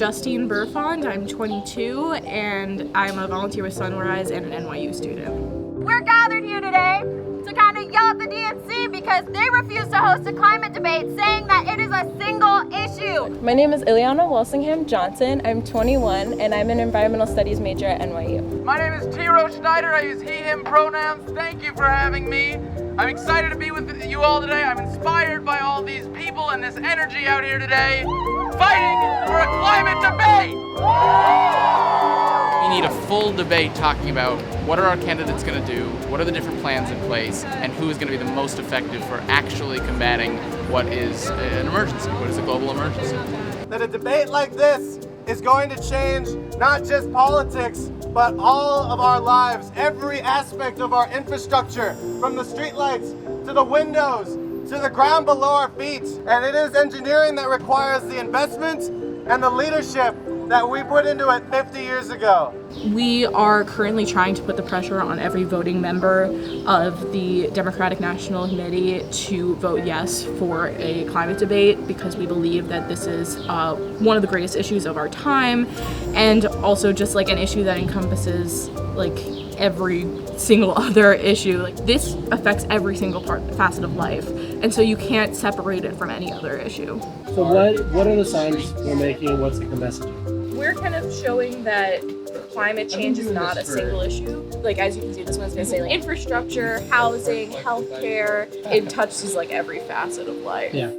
Justine Burfond. I'm 22 and I'm a volunteer with Sunrise and an NYU student. We're gathered here today to kind of yell at the DNC because they refuse to host a climate debate saying that it is a single issue. My name is Ileana Walsingham Johnson. I'm 21 and I'm an environmental studies major at NYU. My name is Tiro Schneider. I use he, him pronouns. Thank you for having me. I'm excited to be with you all today. I'm inspired by all these people and this energy out here today, fighting for a climate debate. We need a full debate talking about what are our candidates going to do, what are the different plans in place, and who is going to be the most effective for actually combating what is an emergency, what is a global emergency. That a debate like this is going to change not just politics, but all of our lives, every aspect of our infrastructure, from the streetlights to the windows to the ground below our feet. And it is engineering that requires the investment and the leadership that we put into it 50 years ago. We are currently trying to put the pressure on every voting member of the Democratic National Committee to vote yes for a climate debate because we believe that this is one of the greatest issues of our time, and also just like an issue that encompasses like every single other issue. Like this affects every single facet of life, and so you can't separate it from any other issue. So what are the signs we're making and what's the messaging? We're kind of showing that climate change is not a single issue. Like as you can see, this one's gonna say like infrastructure, housing, healthcare. It touches like every facet of life. Yeah.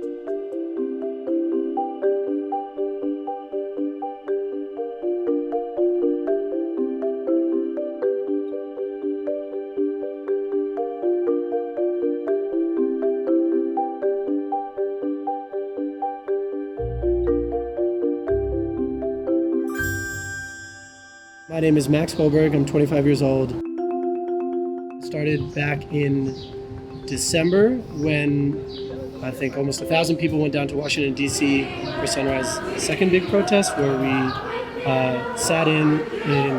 My name is Max Holberg. I'm 25 years old. Started back in December when I think almost 1,000 people went down to Washington, D.C. for Sunrise's second big protest, where we sat in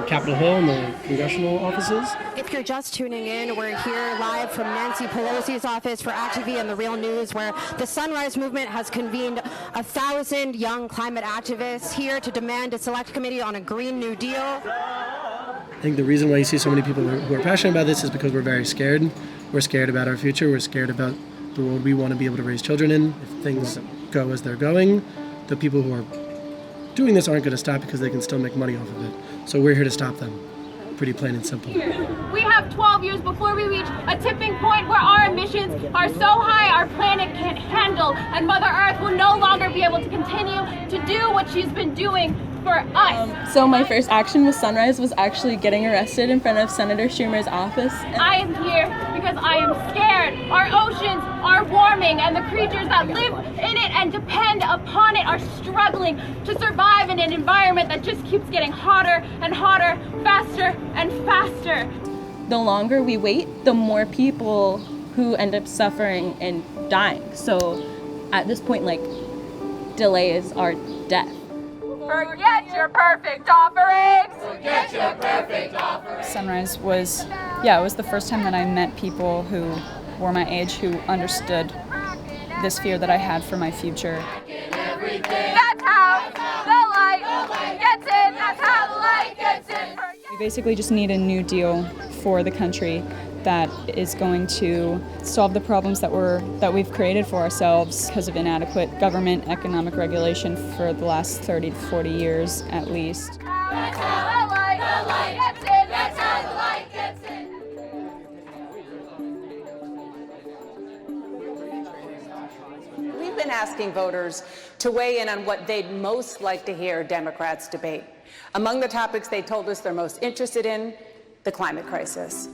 Capitol Hill in the congressional offices. If you're just tuning in, we're here live from Nancy Pelosi's office for ActTV and The Real News, where the Sunrise Movement has convened 1,000 young climate activists here to demand a select committee on a Green New Deal. I think the reason why you see so many people who are passionate about this is because we're very scared. We're scared about our future. We're scared about the world we want to be able to raise children in. If things go as they're going, the people who are doing this aren't going to stop because they can still make money off of it. So we're here to stop them. Pretty plain and simple. We have 12 years before we reach a tipping point where our emissions are so high our planet can't handle, and Mother Earth will no longer be able to continue to do what she's been doing for us. So my first action with Sunrise was actually getting arrested in front of Senator Schumer's office. I am here because I am scared. Our oceans are warming, and the creatures that live in it and depend upon it are struggling to survive in an environment that just keeps getting hotter and hotter, faster and faster. The longer we wait, the more people who end up suffering and dying. So at this point, like, delays are death. Forget your perfect offerings! Forget your perfect offerings! Sunrise was, it was the first time that I met people who were my age who understood this fear that I had for my future. That's how the light gets in! That's how the light gets in! We basically just need a new deal for the country that is going to solve the problems that we've created for ourselves because of inadequate government economic regulation for the last 30 to 40 years at least. That's how the light gets in! That's how the light gets in! We've been asking voters to weigh in on what they'd most like to hear Democrats debate. Among the topics they told us they're most interested in, the climate crisis.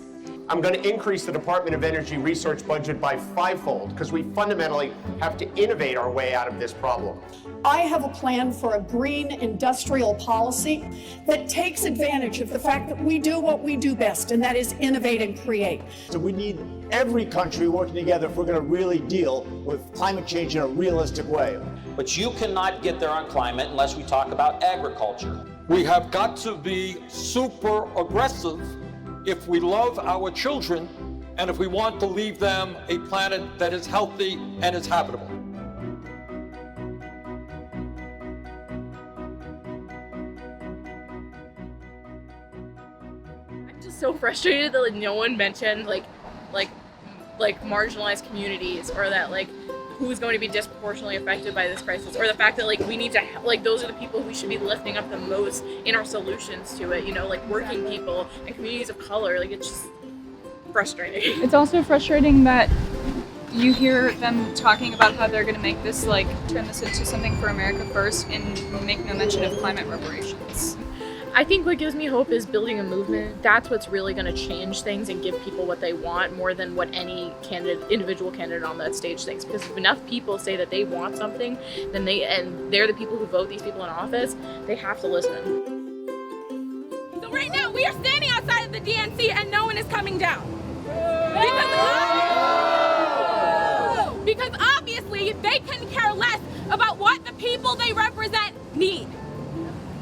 I'm going to increase the Department of Energy research budget by 5-fold because we fundamentally have to innovate our way out of this problem. I have a plan for a green industrial policy that takes advantage of the fact that we do what we do best, and that is innovate and create. So we need every country working together if we're going to really deal with climate change in a realistic way. But you cannot get there on climate unless we talk about agriculture. We have got to be super aggressive if we love our children and if we want to leave them a planet that is healthy and is habitable. so frustrated that like no one mentioned like marginalized communities, or that like who's going to be disproportionately affected by this crisis, or the fact that like we need to like those are the people who should be lifting up the most in our solutions to it, you know, like working people and communities of color. Like it's just frustrating. It's also frustrating that you hear them talking about how they're going to make this like turn this into something for America first and make no mention of climate reparations. I think what gives me hope is building a movement. That's what's really going to change things and give people what they want, more than what any individual candidate on that stage thinks. Because if enough people say that they want something, then they're the people who vote these people in office, they have to listen. So right now we are standing outside of the DNC and no one is coming down. Because obviously they couldn't care less about what the people they represent need.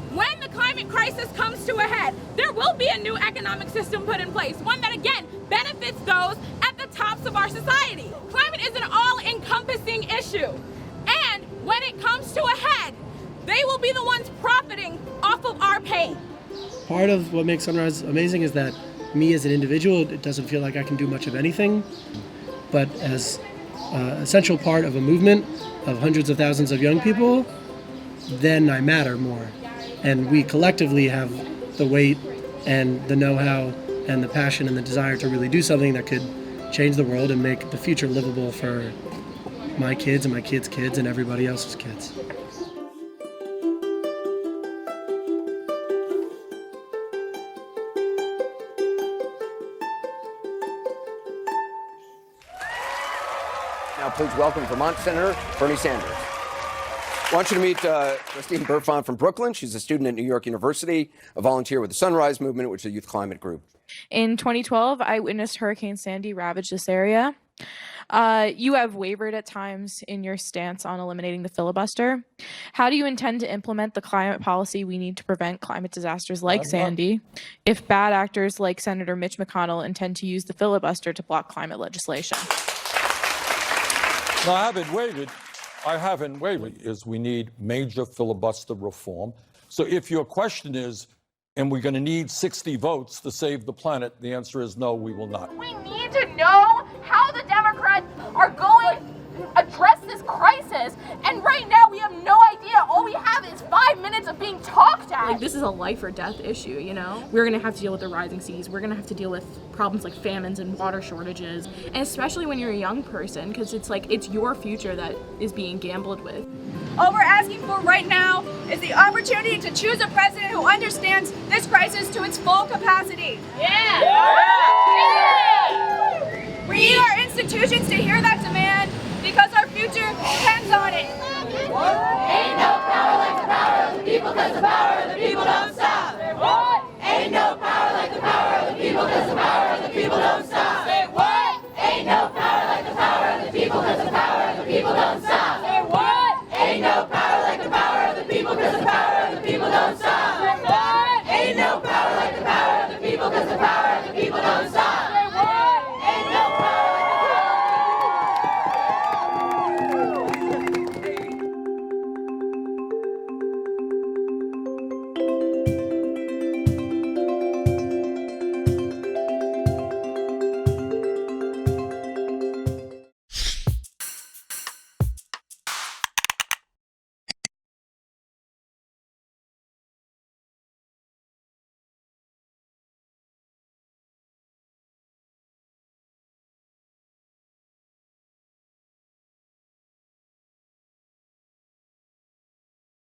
When the climate crisis comes to a head, there will be a new economic system put in place, one that again benefits those at the tops of our society. Climate is an all-encompassing issue, and when it comes to a head, they will be the ones profiting off of our pain. Part of what makes Sunrise amazing is that me as an individual, it doesn't feel like I can do much of anything, but as an essential part of a movement of hundreds of thousands of young people, then I matter more. And we collectively have the weight and the know-how and the passion and the desire to really do something that could change the world and make the future livable for my kids and my kids' kids and everybody else's kids. Now please welcome Vermont Senator Bernie Sanders. I want you to meet Christine Burfon from Brooklyn. She's a student at New York University, a volunteer with the Sunrise Movement, which is a youth climate group. In 2012, I witnessed Hurricane Sandy ravage this area. You have wavered at times in your stance on eliminating the filibuster. How do you intend to implement the climate policy we need to prevent climate disasters like Sandy if bad actors like Senator Mitch McConnell intend to use the filibuster to block climate legislation? No, I haven't wavered, is we need major filibuster reform. So if your question is, and we're going to need 60 votes to save the planet, the answer is no, we will not. We need to know how the Democrats are going to address this crisis, and right now we have no idea. All we have is 5 minutes of being talked at. Like, this is a life or death issue, you know? We're gonna have to deal with the rising seas. We're gonna have to deal with problems like famines and water shortages, and especially when you're a young person, because it's like, it's your future that is being gambled with. All we're asking for right now is the opportunity to choose a president who understands this crisis to its full capacity. Yeah! We need our institutions to hear that demand because our future depends on it. Ain't no power like the power of the people, 'cause the power